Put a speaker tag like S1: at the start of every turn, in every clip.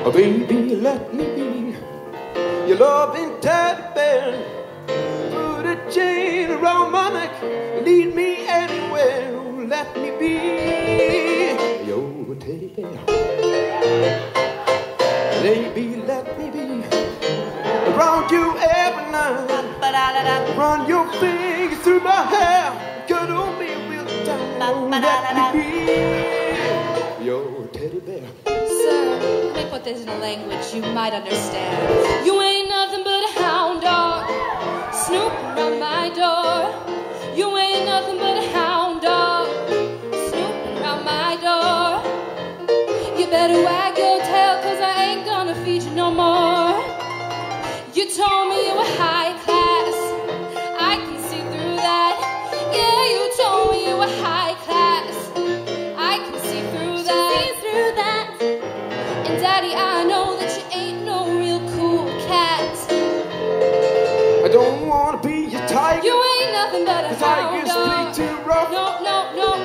S1: Oh, baby, let me be your loving teddy bear. Put a chain around my neck, lead me anywhere. Oh, let me be your teddy bear. Baby, let me be around you every night. Run your fingers through my hair, cuddle me real tight. Oh, let me be your teddy bear.
S2: Sir, let me put this in a language you might understand. You ain't nothing but a hound dog, snooping around my door. You ain't nothing but a hound dog, snooping around my door. You better wag your tail, cause I ain't gonna feed you no more. You told me you were high class, I can see through that. Yeah, you told me you were high class, I can see through that. And Daddy, I know that you ain't no real cool cat.
S1: I don't wanna be your tiger.
S2: You ain't nothing but a hound
S1: tiger's
S2: dog.
S1: too rough.
S2: No.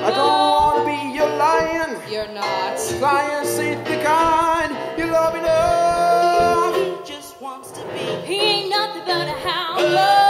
S1: I don't wanna be your lion.
S2: You're not.
S1: Lions ain't the kind you love enough.
S3: He just wants to be.
S2: He ain't nothing but a hound dog.